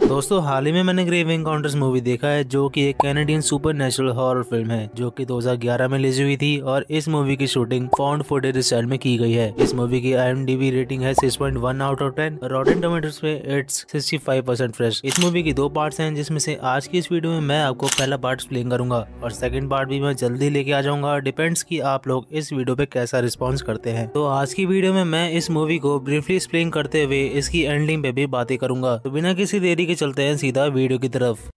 दोस्तों हाल ही में मैंने ग्रेव एनकाउंटर्स मूवी देखा है जो कि एक कैनेडियन सुपरनैचुरल हॉरर फिल्म है जो कि 2011 में रिलीज हुई थी और इस मूवी की शूटिंग फाउंड फुटेज स्टाइल में की गई है। इस मूवी की IMDb रेटिंग है 6.1 आउट ऑफ 10। रॉटेन टोमेटोज पे इट्स 65% फ्रेश। इस मूवी की 2 पार्ट्स हैं जिसमें से आज की इस वीडियो में मैं आपको पहला पार्ट एक्सप्लेन करूंगा और सेकंड पार्ट भी मैं जल्दी लेके आ जाऊंगा। डिपेंड्स कि आप लोग इस वीडियो पे कैसा रिस्पॉन्स करते हैं। तो आज की वीडियो में मैं इस मूवी को ब्रीफली एक्सप्लेन करते हुए इसकी एंडिंग पे भी बातें करूंगा। तो बिना किसी देरी के चलते हैं सीधा वीडियो की तरफ।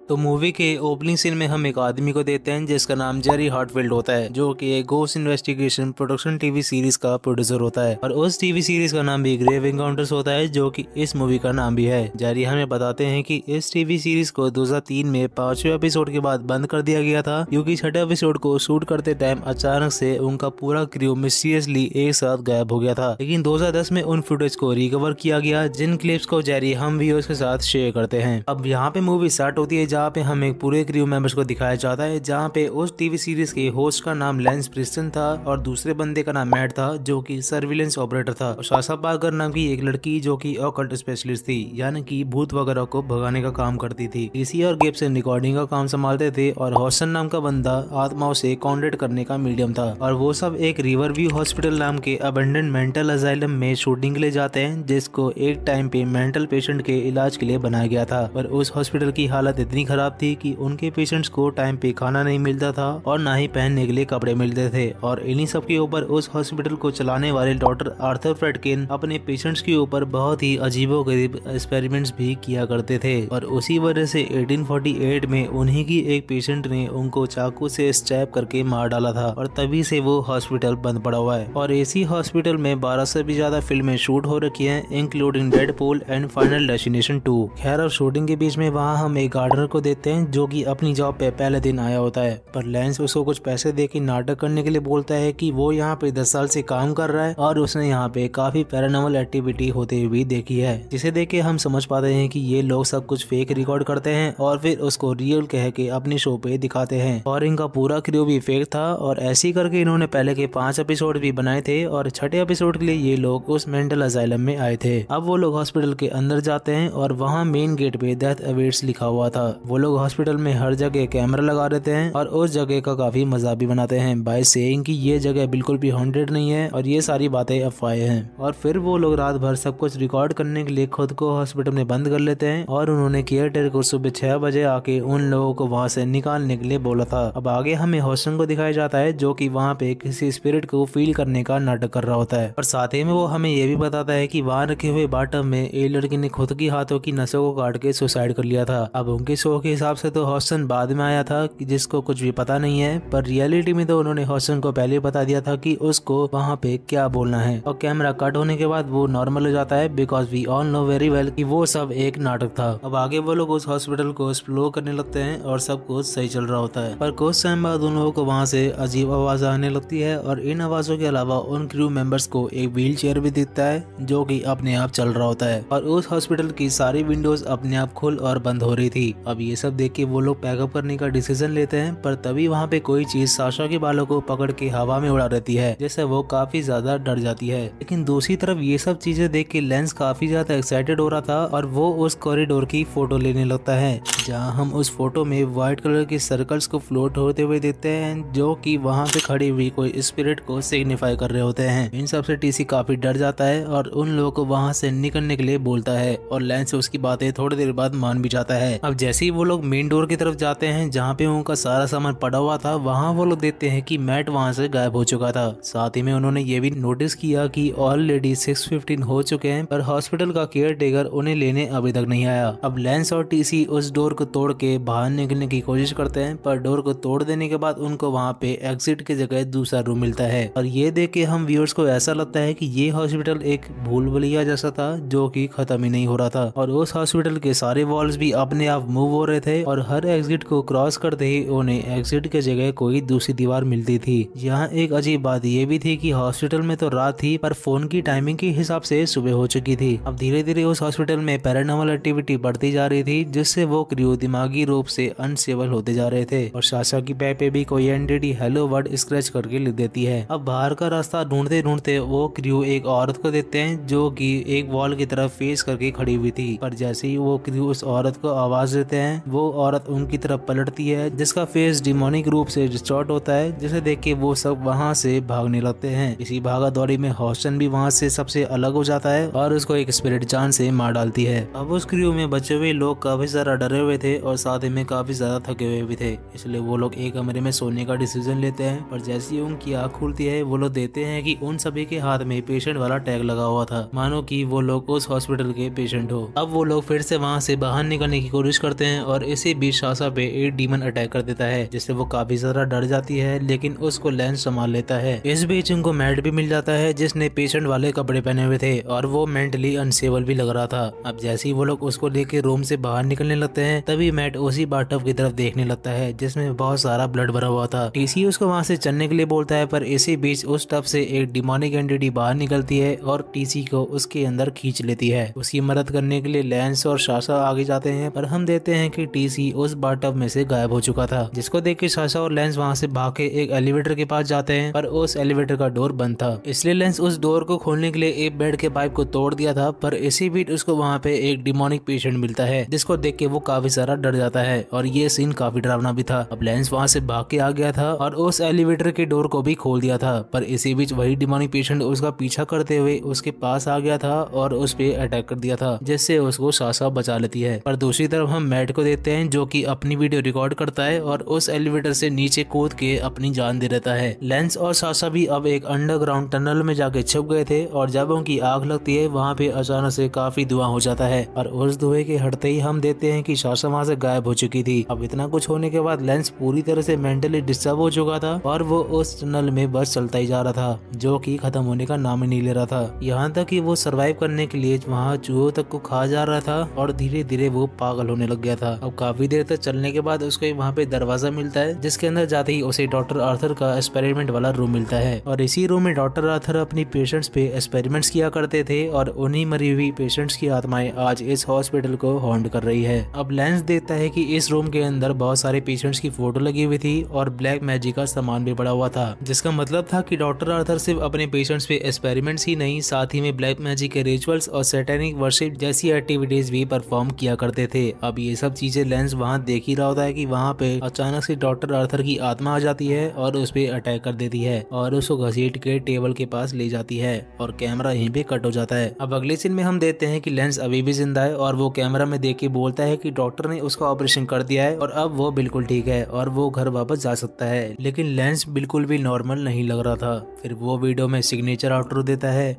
तो मूवी के ओपनिंग सीन में हम एक आदमी को देते हैं जिसका नाम जेरी हार्टफील्ड होता है जो कि एक ghost investigation production TV series का प्रोड्यूसर होता है और उस टीवी सीरीज का नाम भी ग्रेव एनकाउंटर्स होता है जो कि इस मूवी का नाम भी है। जेरी हमें बताते हैं कि इस टीवी सीरीज को 2003 में 5वें एपिसोड के बाद बंद कर दिया गया था क्योंकि 6ठे एपिसोड को शूट करते टाइम अचानक से उनका पूरा क्रू मिस्टीरियसली एक साथ गायब हो गया था। लेकिन 2010 में उन फुटेज को रिकवर किया गया जिन क्लिप्स को जेरी हम व्यूअर्स के साथ शेयर करते हैं। अब यहाँ पे मूवी स्टार्ट होती है जहाँ पे हमें पूरे क्रू मेंबर्स को दिखाया जाता है जहाँ पे उस टीवी सीरीज के होस्ट का नाम लेंस प्रिस्टन था और दूसरे बंदे का नाम मैट था जो कि सर्विलेंस ऑपरेटर था और साशा पार्कर नाम की एक लड़की जो कि ऑकल्ट स्पेशलिस्ट थी यानी कि भूत वगैरह को भगाने का काम करती थी। टीसी और गिब्सन रिकॉर्डिंग का काम संभालते थे और हॉस्टन नाम का बंदा आत्माओं से कॉन्टेक्ट करने का मीडियम था और वो सब एक रिवर व्यू हॉस्पिटल नाम के अबेंडन मेंटल अजाइलम में शूटिंग के लिए जाते हैं जिसको एक टाइम पे मेंटल पेशेंट के इलाज के लिए बनाया गया था। पर उस हॉस्पिटल की हालत इतनी खराब थी कि उनके पेशेंट्स को टाइम पे खाना नहीं मिलता था और ना ही पहनने के लिए कपड़े मिलते थे और इन्हीं सब के ऊपर उस हॉस्पिटल को चलाने वाले डॉक्टर आर्थर फ्रेडकिन अपने पेशेंट्स के ऊपर बहुत ही अजीबोगरीब एक्सपेरिमेंट्स भी किया करते थे और उसी वजह से 1848 में उन्हीं की एक पेशेंट ने उनको चाकू से स्टैब करके मार डाला था और तभी से वो हॉस्पिटल बंद पड़ा हुआ है। और इसी हॉस्पिटल में 12 से भी ज्यादा फिल्में शूट हो रखी हैं including Deadpool and final destination 2। खैर और शूटिंग के बीच में वहाँ हम एक गार्डनर को देते हैं जो कि अपनी जॉब पे पहले दिन आया होता है पर लेंस उसको कुछ पैसे दे के नाटक करने के लिए बोलता है कि वो यहाँ पे 10 साल से काम कर रहा है और उसने यहाँ पे काफी पैरानॉर्मल एक्टिविटी होते हुए भी देखी है, जिसे देख के हम समझ पाते हैं कि ये लोग सब कुछ फेक रिकॉर्ड करते हैं और फिर उसको रियल कह के अपनी शो पे दिखाते हैं और इनका पूरा क्रू भी फेक था और ऐसे ही करके इन्होंने पहले के 5 एपिसोड भी बनाए थे और 6ठे एपिसोड के लिए ये लोग उस मेंटल अजाइलम में आए थे। अब वो लोग हॉस्पिटल के अंदर जाते हैं और वहाँ मेन गेट पे डेथ अवेट्स लिखा हुआ था। वो लोग हॉस्पिटल में हर जगह कैमरा लगा देते हैं और उस जगह का काफी मजाक भी बनाते हैं बाय सेइंग कि ये जगह बिल्कुल भी हॉन्टेड नहीं है और ये सारी बातें अफवाहें हैं। और फिर वो लोग रात भर सब कुछ रिकॉर्ड करने के लिए खुद को हॉस्पिटल में बंद कर लेते हैं और उन्होंने केयर टेकर को सुबह 6 बजे आके उन लोगों को वहाँ से निकालने के लिए बोला था। अब आगे हमें हॉस्टन को दिखाया जाता है जो कि वहाँ पे किसी स्पिरिट को फील करने का नाटक कर रहा होता है और साथ ही में वो हमें ये भी बताता है कि वहाँ रखे हुए बाटम में एक लड़की ने खुद की हाथों की नसों को काट के सुसाइड कर लिया था। अब उनके शो के हिसाब से तो हॉस्टन बाद में आया था जिसको कुछ भी पता नहीं है पर रियलिटी में तो उन्होंने हॉस्टन को पहले बता दिया था कि उसको वहाँ पे क्या बोलना है और कैमरा कट होने के बाद वो नॉर्मल हो जाता है because we all know very well कि वो सब एक नाटक था। अब आगे वो लोग उस हॉस्पिटल को एक्सप्लोर करने लगते हैं और सब कुछ सही चल रहा होता है पर कुछ टाइम बाद उन लोगों को वहाँ से अजीब आवाज आने लगती है और इन आवाजों के अलावा उन क्रू मेंबर्स को एक व्हील चेयर भी दिखता है जो कि अपने आप चल रहा होता है और उस हॉस्पिटल की सारी विंडोज अपने आप खुल और बंद हो रही थी। अब ये सब देख के वो लोग पैकअप करने का डिसीजन लेते हैं पर तभी वहाँ पे कोई चीज साशा के बालों को पकड़ के हवा में उड़ा देती है जिससे वो काफी ज्यादा डर जाती है। लेकिन दूसरी तरफ ये सब चीजें देख के लेंस काफी ज्यादा एक्साइटेड हो रहा था और वो उस कॉरिडोर की फोटो लेने लगता है जहाँ हम उस फोटो में व्हाइट कलर के सर्कल्स को फ्लोट होते हुए देखते हैं जो कि वहाँ पे खड़ी हुई कोई स्पिरिट को सिग्निफाई कर रहे होते हैं। इन सब से टीसी काफी डर जाता है और उन लोगों को वहाँ से निकलने के लिए बोलता है और लेंस उसकी बातें थोड़ी देर बाद मान भी जाता है। अब जैसे ही वो लोग मेन डोर की तरफ जाते हैं जहाँ पे उनका सारा सामान पड़ा हुआ था वहाँ वो लोग देखते हैं कि मैट वहाँ से गायब हो चुका था। साथ ही में उन्होंने ये भी नोटिस किया कि ऑलरेडी 6:15 हो चुके हैं पर हॉस्पिटल का केयर टेकर उन्हें लेने अभी तक नहीं आया। अब लेंस और टीसी उस डोर को तोड़ के बाहर निकलने की कोशिश करते हैं पर डोर को तोड़ देने के बाद उनको वहाँ पे एग्जिट की जगह दूसरा रूम मिलता है और ये देख के हम व्यूअर्स को ऐसा लगता है कि ये हॉस्पिटल एक भूल भुलैया जैसा था जो कि खत्म ही नहीं हो रहा था और उस हॉस्पिटल के सारे वॉल्स भी अपने आप मूव हो हो रहे थे और हर एग्जिट को क्रॉस करते ही उन्हें एग्जिट के जगह कोई दूसरी दीवार मिलती थी। यहाँ एक अजीब बात ये भी थी कि हॉस्पिटल में तो रात थी पर फोन की टाइमिंग के हिसाब से सुबह हो चुकी थी। अब धीरे धीरे उस हॉस्पिटल में पैरानॉर्मल एक्टिविटी बढ़ती जा रही थी, जिससे वो क्रू दिमागी रूप से अनस्टेबल होते जा रहे थे और साशा की बैग पे भी कोई एंटिटी हेलो वर्ड स्क्रैच करके लिख देती है। अब बाहर का रास्ता ढूंढते ढूंढते वो क्रू एक औरत को देखते हैं जो कि एक वॉल की तरफ फेस करके खड़ी हुई थी। पर जैसे ही वो क्रू उस औरत को आवाज देते हैं, वो औरत उनकी तरफ पलटती है जिसका फेस डिमोनिक रूप से डिस्टॉर्ट होता है, जिसे देख के वो सब वहाँ से भागने लगते हैं। इसी भागा दौड़ी में हॉस्टन भी वहाँ से सबसे अलग हो जाता है और उसको एक स्पिरिट जान से मार डालती है। अब उस क्रू में बचे हुए लोग काफी ज्यादा डरे हुए थे और साथ में काफी ज्यादा थके हुए भी थे, इसलिए वो लोग एक कमरे में सोने का डिसीजन लेते हैं। पर जैसे ही उनकी आँख खुलती है, वो लोग देखते हैं कि उन सभी के हाथ में पेशेंट वाला टैग लगा हुआ था, मानो कि वो लोग उस हॉस्पिटल के पेशेंट हो। अब वो लोग फिर से वहाँ से बाहर निकलने की कोशिश करते हैं और इसी बीच साशा पे एक डीमन अटैक कर देता है, जिससे वो काफी ज्यादा डर जाती है, लेकिन उसको लेंस संभाल लेता है। इस बीच उनको मैट भी मिल जाता है जिसने पेशेंट वाले कपड़े पहने हुए थे और वो मेंटली अनस्टेबल भी लग रहा था। अब जैसे ही वो लोग उसको लेके रूम से बाहर निकलने लगते हैं, तभी मैट उसी बाथटब की तरफ देखने लगता है जिसमें बहुत सारा ब्लड भरा हुआ था। टीसी उसको वहाँ से चलने के लिए बोलता है, पर इसी बीच उस टब से एक डिमोनिक एंटिटी बाहर निकलती है और टीसी को उसके अंदर खींच लेती है। उसकी मदद करने के लिए लेंस और साशा आगे जाते हैं, पर हम देखते हैं कि टीसी उस बाथटब में से गायब हो चुका था, जिसको देख के साशा और लेंस वहाँ से भाग के एक एलिवेटर के पास जाते हैं, पर उस एलिवेटर का डोर बंद था, इसलिए लेंस उस डोर को खोलने के लिए एक बेड के पाइप को तोड़ दिया था। पर इसी बीच उसको वहाँ पे एक डिमोनिक पेशेंट मिलता है, जिसको देख के वो काफी सारा डर जाता है और ये सीन काफी डरावना भी था। अब लेंस वहाँ से भाग के आ गया था और उस एलिवेटर के डोर को भी खोल दिया था, पर इसी बीच वही डिमोनिक पेशेंट उसका पीछा करते हुए उसके पास आ गया था और उस पे अटैक कर दिया था, जिससे उसको साशा बचा लेती है। पर दूसरी तरफ हम मैट को देखते हैं जो कि अपनी वीडियो रिकॉर्ड करता है और उस एलिवेटर से नीचे कूद के अपनी जान दे देता है। लेंस और साशा भी अब एक अंडरग्राउंड टनल में जाके छुप गए थे और जब उनकी आग लगती है, वहाँ पे अचानक से काफी धुआं हो जाता है और उस धुएं के हटते ही हम देखते हैं कि साशा वहाँ से गायब हो चुकी थी। अब इतना कुछ होने के बाद लेंस पूरी तरह से मेंटली डिस्टर्ब हो चुका था और वो उस टनल में बस चलता ही जा रहा था, जो कि खत्म होने का नाम ही नहीं ले रहा था। यहाँ तक कि वो सरवाइव करने के लिए वहाँ चूहों तक को खा जा रहा था और धीरे धीरे वो पागल होने लग गया था। अब काफी देर तक चलने के बाद उसको वहाँ पे दरवाजा मिलता है, जिसके अंदर जाते ही उसे डॉक्टर आर्थर का एक्सपेरिमेंट वाला रूम मिलता है और इसी रूम में डॉक्टर आर्थर अपनी पेशेंट्स पे एक्सपेरिमेंट्स किया करते थे और उन्हीं मरी हुई पेशेंट्स की आत्माएं आज इस हॉस्पिटल को हॉन्ट कर रही है। अब लेंस देखता है कि इस रूम के अंदर बहुत सारे पेशेंट्स की फोटो लगी हुई थी और ब्लैक मैजिक का सामान भी पड़ा हुआ था, जिसका मतलब था कि डॉक्टर आर्थर सिर्फ अपने पेशेंट्स पे एक्सपेरिमेंट्स ही नहीं, साथ ही में ब्लैक मैजिक के रिचुअल्स और सैटेनिक वर्शिप जैसी एक्टिविटीज भी परफॉर्म किया करते थे। अब ये सब चीजें लेंस वहाँ देख ही रहा होता है कि वहाँ पे अचानक से डॉक्टर आर्थर की आत्मा आ जाती है और उस पे अटैक कर देती है और उसको घसीट के टेबल के पास ले जाती है और कैमरा यहीं पे कट हो जाता है। अब अगले सीन में हम देखते हैं कि लेंस अभी भी जिंदा है और वो कैमरा में देख के बोलता है कि डॉक्टर ने उसका ऑपरेशन कर दिया है और अब वो बिल्कुल ठीक है और वो घर वापस जा सकता है, लेकिन लेंस बिल्कुल भी नॉर्मल नहीं लग रहा था। फिर वो वीडियो में सिग्नेचर आउटरो देता है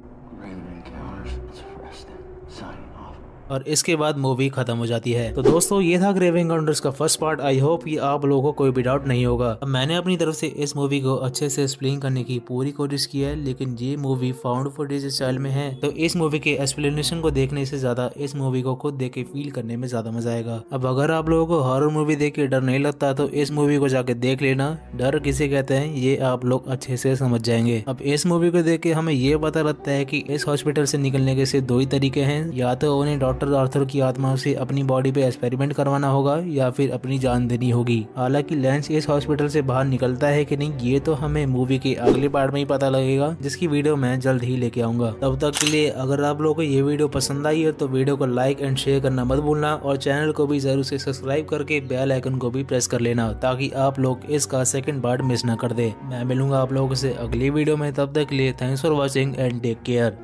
और इसके बाद मूवी खत्म हो जाती है। तो दोस्तों ये था ग्रेव एनकाउंटर्स का फर्स्ट पार्ट। आई होप कि आप लोगों को कोई भी डाउट नहीं होगा। अब मैंने अपनी तरफ से इस मूवी को अच्छे से एक्सप्लेन करने की पूरी कोशिश की है, लेकिन ये मूवी फाउंड फुटेज स्टाइल में है, तो इस मूवी के एक्सप्लेनेशन को देखने से ज्यादा इस मूवी को खुद देख के फील करने में ज्यादा मजा आएगा। अब अगर आप लोगों को हॉरर मूवी देख के डर नहीं लगता तो इस मूवी को जाके देख लेना। डर किसे कहते हैं ये आप लोग अच्छे से समझ जाएंगे। अब इस मूवी को देख के हमें ये पता लगता है कि इस हॉस्पिटल से निकलने के सिर्फ दो ही तरीके हैं, या तो उन्हें डॉक्टर आर्थर की आत्मा से अपनी बॉडी पे एक्सपेरिमेंट करवाना होगा या फिर अपनी जान देनी होगी। हालांकि लेंस इस हॉस्पिटल से बाहर निकलता है कि नहीं ये तो हमें मूवी के अगले पार्ट में ही पता लगेगा, जिसकी वीडियो मैं जल्द ही लेके आऊंगा। तब तक के लिए अगर आप लोगों को ये वीडियो पसंद आई है तो वीडियो को लाइक एंड शेयर करना मत भूलना और चैनल को भी जरूर से सब्सक्राइब करके बेल आइकन को भी प्रेस कर लेना, ताकि आप लोग इसका सेकंड पार्ट मिस ना कर दे। मैं मिलूंगा आप लोगों से अगली वीडियो में, तब तक के लिए thanks for watching and take care.